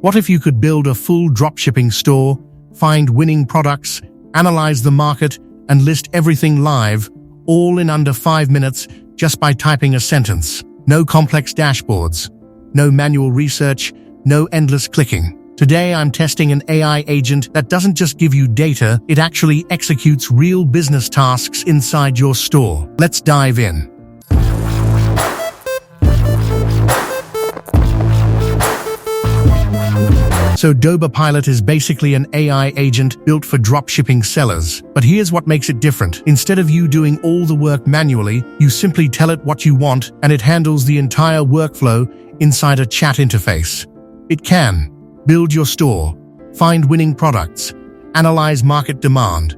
What if you could build a full dropshipping store, find winning products, analyze the market, and list everything live, all in under 5 minutes just by typing a sentence? No complex dashboards, no manual research, no endless clicking. Today I'm testing an AI agent that doesn't just give you data, it actually executes real business tasks inside your store. Let's dive in. So Doba Pilot is basically an AI agent built for dropshipping sellers. But here's what makes it different. Instead of you doing all the work manually, you simply tell it what you want and it handles the entire workflow inside a chat interface. It can build your store, find winning products, analyze market demand,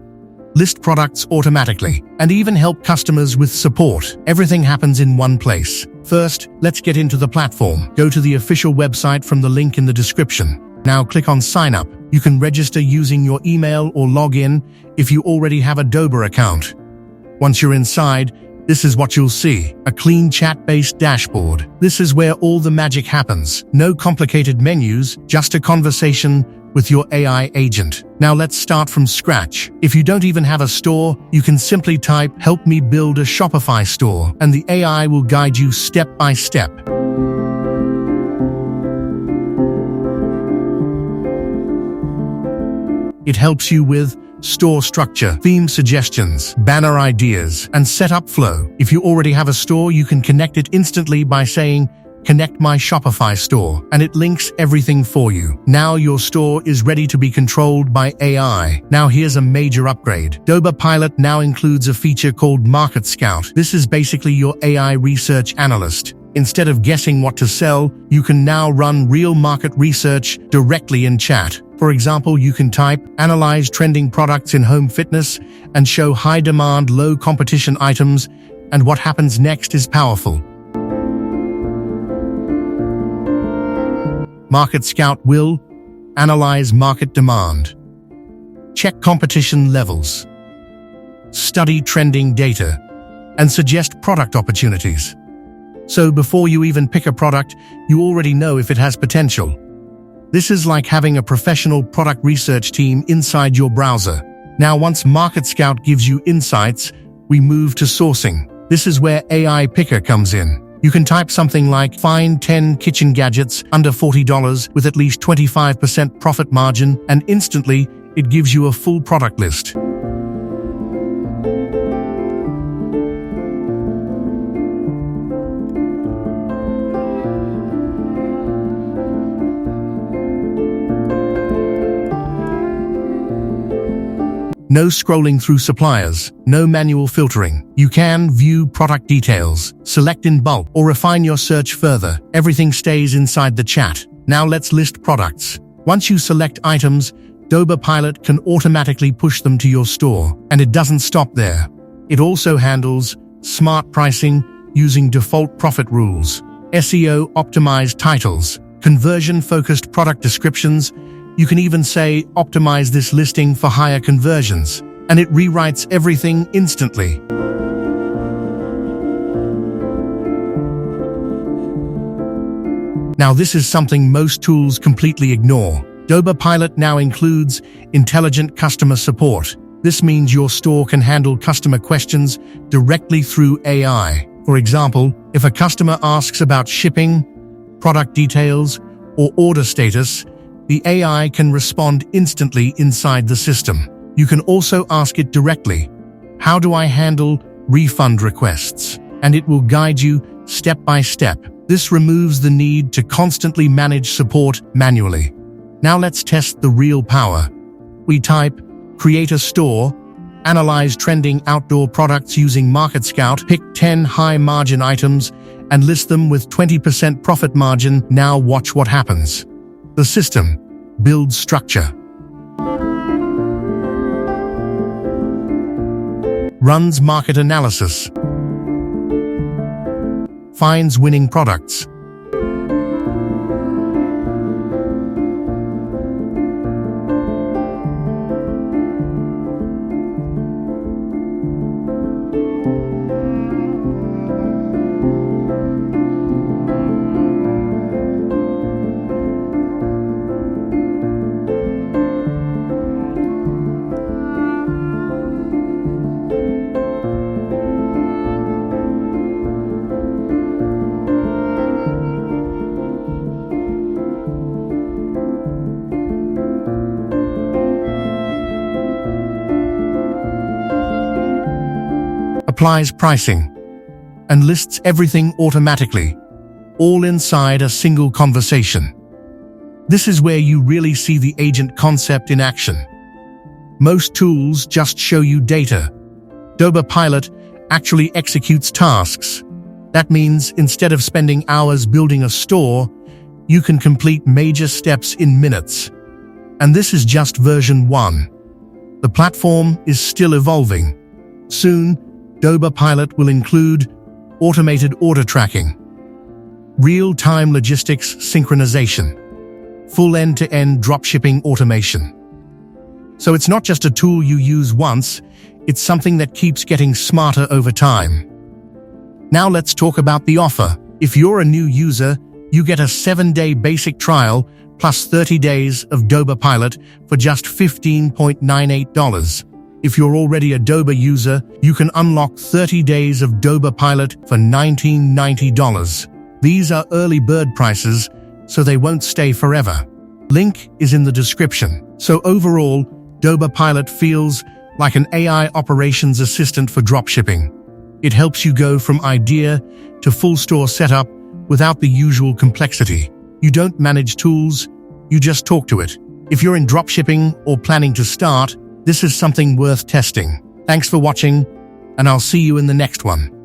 list products automatically, and even help customers with support. Everything happens in one place. First, let's get into the platform. Go to the official website from the link in the description. Now click on Sign Up. You can register using your email or log in if you already have a Doba account. Once you're inside, this is what you'll see, a clean chat-based dashboard. This is where all the magic happens. No complicated menus, just a conversation with your AI agent. Now let's start from scratch. If you don't even have a store, you can simply type, "Help me build a Shopify store," and the AI will guide you step by step. It helps you with store structure, theme suggestions, banner ideas, and setup flow. If you already have a store, you can connect it instantly by saying, "Connect my Shopify store," and it links everything for you. Now your store is ready to be controlled by AI. Now here's a major upgrade. Doba Pilot now includes a feature called Market Scout. This is basically your AI research analyst. Instead of guessing what to sell, you can now run real market research directly in chat. For example, you can type, "Analyze trending products in home fitness," and show high demand, low competition items, and what happens next is powerful. Market Scout will analyze market demand, check competition levels, study trending data, and suggest product opportunities. So before you even pick a product, you already know if it has potential. This is like having a professional product research team inside your browser. Now, once Market Scout gives you insights, we move to sourcing. This is where AI Picker comes in. You can type something like, "Find 10 kitchen gadgets under $40 with at least 25% profit margin," and instantly, it gives you a full product list. No scrolling through suppliers, no manual filtering. You can view product details, select in bulk, or refine your search further. Everything stays inside the chat. Now let's list products. Once you select items, Doba Pilot can automatically push them to your store. And it doesn't stop there. It also handles smart pricing using default profit rules, SEO-optimized titles, conversion-focused product descriptions. You can even say, "Optimize this listing for higher conversions," and it rewrites everything instantly. Now this is something most tools completely ignore. Doba Pilot now includes intelligent customer support. This means your store can handle customer questions directly through AI. For example, if a customer asks about shipping, product details, or order status, the AI can respond instantly inside the system. You can also ask it directly, "How do I handle refund requests?" And it will guide you step by step. This removes the need to constantly manage support manually. Now let's test the real power. We type, "Create a store," analyze trending outdoor products using Market Scout, pick 10 high-margin items, and list them with 20% profit margin. Now watch what happens. The system builds structure, runs market analysis, finds winning products, applies pricing, and lists everything automatically, all inside a single conversation. This is where you really see the agent concept in action. Most tools just show you data. Doba Pilot actually executes tasks. That means instead of spending hours building a store, you can complete major steps in minutes. And this is just version 1. The platform is still evolving. Soon, Doba Pilot will include automated order tracking, real-time logistics synchronization, full end-to-end dropshipping automation. So it's not just a tool you use once, it's something that keeps getting smarter over time. Now let's talk about the offer. If you're a new user, you get a 7-day basic trial plus 30 days of Doba Pilot for just $15.98. If you're already a Doba user, you can unlock 30 days of Doba Pilot for $19.90. These are early bird prices, so they won't stay forever. Link is in the description. So overall, Doba Pilot feels like an AI operations assistant for dropshipping. It helps you go from idea to full store setup without the usual complexity. You don't manage tools, you just talk to it. If you're in dropshipping or planning to start, this is something worth testing. Thanks for watching, and I'll see you in the next one.